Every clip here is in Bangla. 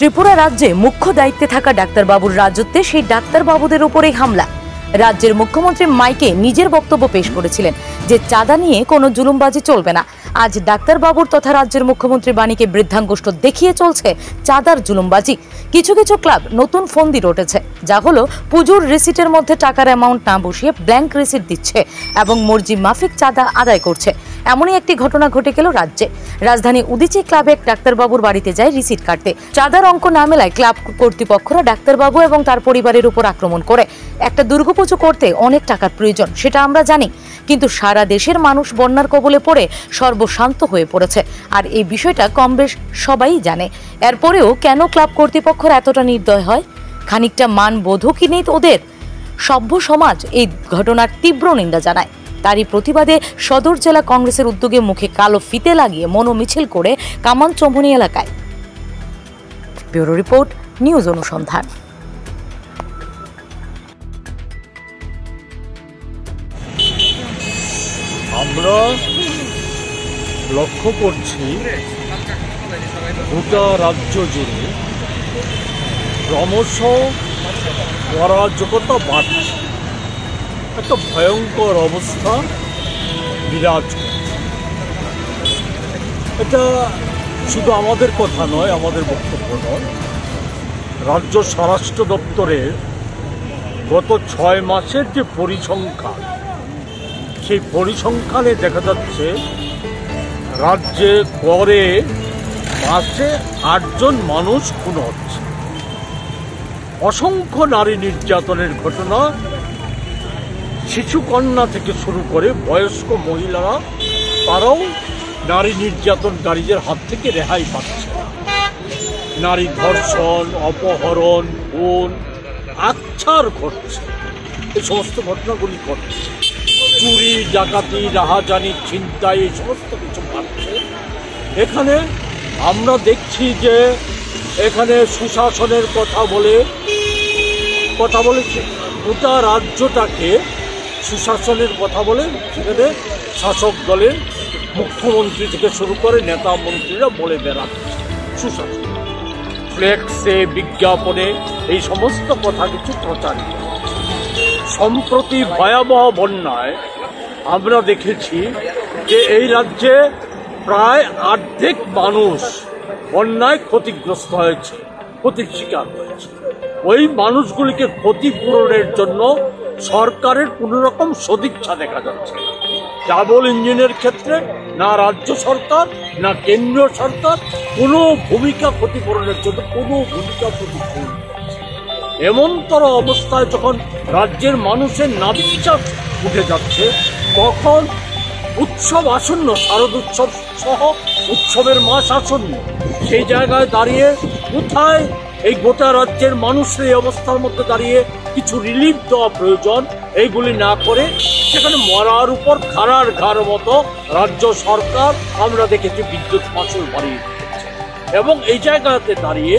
ত্রিপুরা রাজ্যে মুখ্য দায়িত্বে থাকা ডাক্তারবাবুর রাজত্বে সেই ডাক্তারবাবুদের উপরেই হামলা। রাজ্যের মুখ্যমন্ত্রী মাইকে নিজের বক্তব্য পেশ করেছিলেন যে চাঁদা নিয়ে কোনো জুলুমবাজি চলবে না। আজ ডাক্তারবাবুর তথা রাজ্যের মুখ্যমন্ত্রী বাণীকে বৃদ্ধাঙ্গুষ্ঠ দেখিয়ে চলছে চাঁদার জুলুমবাজি। কিছু কিছু ক্লাব নতুন ফন্দি রটেছে, যা হলো পুজোর রিসিটের মধ্যে টাকার অ্যামাউন্ট না বসিয়ে ব্ল্যাঙ্ক রিসিট দিচ্ছে এবং মর্জি মাফিক চাঁদা আদায় করছে। এমনই একটি ঘটনা ঘটে গেল রাজ্যে। রাজধানী উদিচি ক্লাবে এক ডাক্তারবাবুর বাড়িতে যায় রিসিট কাটতে। চাঁদার অঙ্ক না মেলায় ক্লাব কর্তৃপক্ষরা ডাক্তারবাবু এবং তার পরিবারের উপর আক্রমণ করে। একটা দুর্গাপুজো করতে অনেক টাকার প্রয়োজন, সেটা আমরা জানি, কিন্তু সারা দেশের মানুষ বন্যার কবলে পড়ে সর্বশান্ত হয়ে পড়েছে, আর এই বিষয়টা কম বেশ সবাই জানে। এরপরেও কেন ক্লাব কর্তৃপক্ষরা এতটা নির্দয় হয়? খানিকটা মানবোধও কি নেই ওদের? সভ্য সমাজ এই ঘটনার তীব্র নিন্দা জানায়। তারই প্রতিবাদে সদর জেলা কংগ্রেসের উদ্যোগে মুখে কালো ফিতে লাগিয়ে মনোমিছিল করে কামান চৌমুহনী এলাকায়। ব্যুরো রিপোর্ট, নিউজ অনুসন্ধান। আমরা লক্ষ্য করছি গোটা রাজ্য জুড়ে ক্রমশ অরাজকতা বাড়ছে, একটা ভয়ঙ্কর অবস্থা বিরাজ করছে। এটা শুধু আমাদের কথা নয়, আমাদের বক্তব্য নয়। রাজ্য স্বরাষ্ট্র দপ্তরের গত 6 মাসের যে পরিসংখ্যান, সেই পরিসংখ্যানে দেখা যাচ্ছে রাজ্যে গড়ে মাসে 8 জন মানুষ খুন হচ্ছে। অসংখ্য নারী নির্যাতনের ঘটনা, শিশুকন্যা থেকে শুরু করে বয়স্ক মহিলারা তারাও নারী নির্যাতনকারীদের হাত থেকে রেহাই পাচ্ছে না। নারী ধর্ষণ, অপহরণ, খুন, আচ্ছার ঘটছে, এই সমস্ত ঘটনাগুলি ঘটছে। চুরি, ডাকাতি, রাহাজানি, ছিনতাই, এই সমস্ত কিছু ঘটছে। এখানে আমরা দেখছি যে এখানে সুশাসনের কথা বলেছে, গোটা রাজ্যটাকে সুশাসনের কথা বলে সেখানে শাসক দলের মুখ্যমন্ত্রী থেকে শুরু করে নেতা মন্ত্রীরা বলে বেড়াচ্ছে সুশাসন। ফ্লেক্সে, বিজ্ঞাপনে এই সমস্ত কথা কিছু প্রচারিত। সম্প্রতি ভয়াবহ বন্যায় আমরা দেখেছি যে এই রাজ্যে প্রায় অর্ধেক মানুষ বন্যায় ক্ষতিগ্রস্ত হয়েছে, ক্ষতির শিকার হয়েছে। ওই মানুষগুলিকে ক্ষতিপূরণের জন্য সরকারের কোনো রকম সদিচ্ছা দেখা যাচ্ছে না। ডাবল ইঞ্জিনের ক্ষেত্রে না রাজ্য সরকার না কেন্দ্রীয় সরকার কোনো ভূমিকা ক্ষতিপূরণের জন্য কোনো ভূমিকা প্রতিফলন। এমনতর অবস্থায় যখন রাজ্যের মানুষের নাবিশ্বাস উঠে যাচ্ছে, তখন উৎসব আসন্ন, শারদ উৎসব সহ উৎসবের মাস আসন্ন, সেই জায়গায় দাঁড়িয়ে কোথায় এই গোটা রাজ্যের মানুষের এই অবস্থার মধ্যে দাঁড়িয়ে কিছু রিলিফ দেওয়া প্রয়োজন, এইগুলি না করে সেখানে মরার উপর খাড়ার ঘাড় মতো রাজ্য সরকার আমরা দেখেছি বিদ্যুৎ মাশুল বাড়িয়ে দিচ্ছে। এবং এই জায়গাতে দাঁড়িয়ে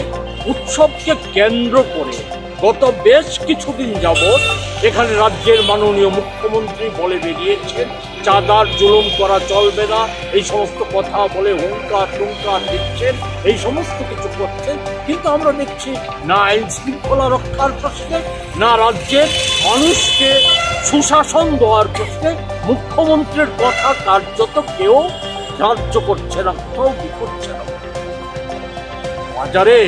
উৎসবকে কেন্দ্র করে গত বেশ কিছুদিন যাবৎ এখানে রাজ্যের মাননীয় মুখ্যমন্ত্রী বলে বেরিয়েছেন চাঁদার জুলুম করা চলবে না, এই সমস্ত কথা বলে হুঙ্কার টুঙ্কার দিচ্ছেন, এই সমস্ত কিছু করছেন। কিন্তু আমরা দেখছি না আইন শৃঙ্খলা রক্ষার প্রশ্নে, না রাজ্যের মানুষকে সুশাসন দেওয়ার প্রশ্নে মুখ্যমন্ত্রীর কথা কার্যত কেউ গ্রাহ্য করছে না, কোথাও কি করছে না। বাজারে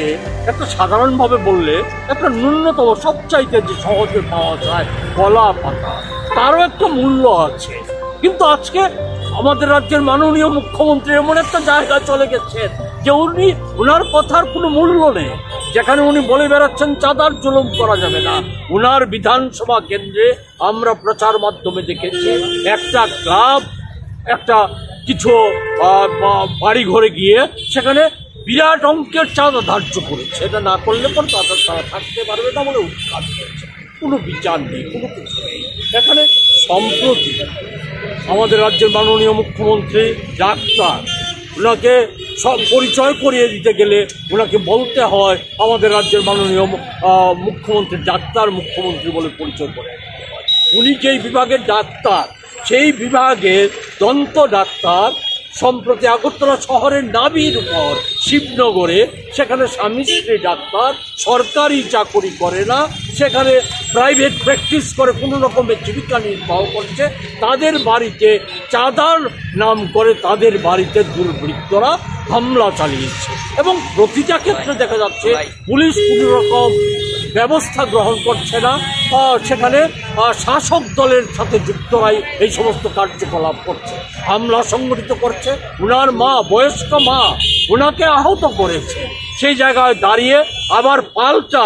একটা সাধারণভাবে বললে একটা ন্যূনতম সবচাইতে যে সহজে পাওয়া যায় কলা পাতা, তারও একটা মূল্য আছে। কিন্তু আজকে আমাদের রাজ্যের মাননীয় মুখ্যমন্ত্রী এমন একটা জায়গায় চলে গেছেন যে উনার কথার কোনো মূল্য নেই। যেখানে উনি বলে বেড়াচ্ছেন চাঁদার জুলুম করা যাবে না, উনার বিধানসভা কেন্দ্রে আমরা প্রচার মাধ্যমে দেখেছি একটা ক্লাব একটা কিছু বাড়ি ঘরে গিয়ে সেখানে বিরাট অঙ্কের চাঁদা ধার্য করেছে। এটা না করলে পর তারা থাকতে পারবে না বলে উৎখাত করেছে। কোনো বিচার নেই, কোনো কিছু নেই। এখানে সম্প্রতি আমাদের রাজ্যের মাননীয় মুখ্যমন্ত্রী ডাক্তার, ওনাকে সব পরিচয় করিয়ে দিতে গেলে ওনাকে বলতে হয় আমাদের রাজ্যের মাননীয় মুখ্যমন্ত্রী ডাক্তার, মুখ্যমন্ত্রী বলে পরিচয় করে দিতে হয়। উনি যেই বিভাগের ডাক্তার, সেই বিভাগের দন্ত ডাক্তার সম্প্রতি আগরতলা শহরের নাবির উপর শিবনগরে সেখানে স্বামী স্ত্রী ডাক্তার সরকারি চাকরি করে না, সেখানে প্রাইভেট প্র্যাকটিস করে কোনো রকমের জীবিকা নির্বাহ করছে, তাদের বাড়িতে চাঁদার নাম করে তাদের বাড়িতে দুর্বৃত্তরা হামলা চালিয়েছে। এবং প্রতিটা ক্ষেত্রে দেখা যাচ্ছে পুলিশ কোনো রকম ব্যবস্থা গ্রহণ করছে না, সেখানে শাসক দলের সাথে যুক্তরাই এই সমস্ত কার্যকলাপ করছে, হামলা সংগঠিত করছে। ওনার মা, বয়স্ক মা, ওনাকে আহত করেছে। সেই জায়গায় দাঁড়িয়ে আবার পাল্টা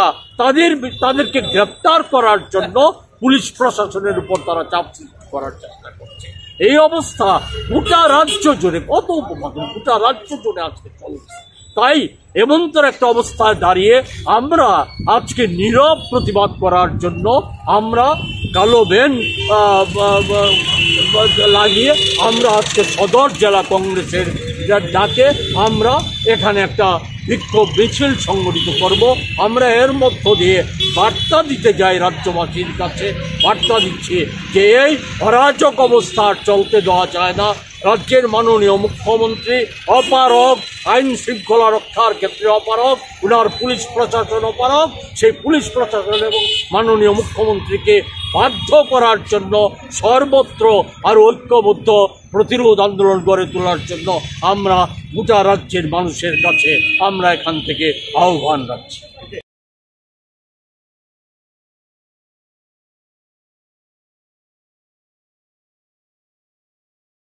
তাদেরকে গ্রেপ্তার করার জন্য পুলিশ প্রশাসনের উপর তারা চাপ সৃষ্টি করার চেষ্টা করছে। এই অবস্থা গোটা রাজ্য জুড়ে, কত উপপাদন গোটা রাজ্য জুড়ে আজকে চলছে। তাই এমন্তর একটা অবস্থায় দাঁড়িয়ে আমরা আজকে নীরব প্রতিবাদ করার জন্য আমরা কালো ব্যান লাগিয়ে আমরা আজকে সদর জেলা কংগ্রেসের ডাকে আমরা এখানে একটা বিক্ষোভ মিছিল সংগঠিত করব। আমরা এর মধ্য দিয়ে বার্তা দিতে যাই রাজ্যবাসীর কাছে, বার্তা দিচ্ছি যে এই অরাজক অবস্থা চলতে দেওয়া যায় না। রাজ্যের মাননীয় মুখ্যমন্ত্রী অপারগ, আইন শৃঙ্খলা রক্ষার ক্ষেত্রে অপারগ, ওনার পুলিশ প্রশাসন অপারগ। সেই পুলিশ প্রশাসন এবং মাননীয় মুখ্যমন্ত্রীকে বাধ্য করার জন্য সর্বত্র আরও ঐক্যবদ্ধ প্রতিরোধ আন্দোলন গড়ে তোলার জন্য আমরা গোটা রাজ্যের মানুষের কাছে আমরা এখান থেকে আহ্বান রাখছি।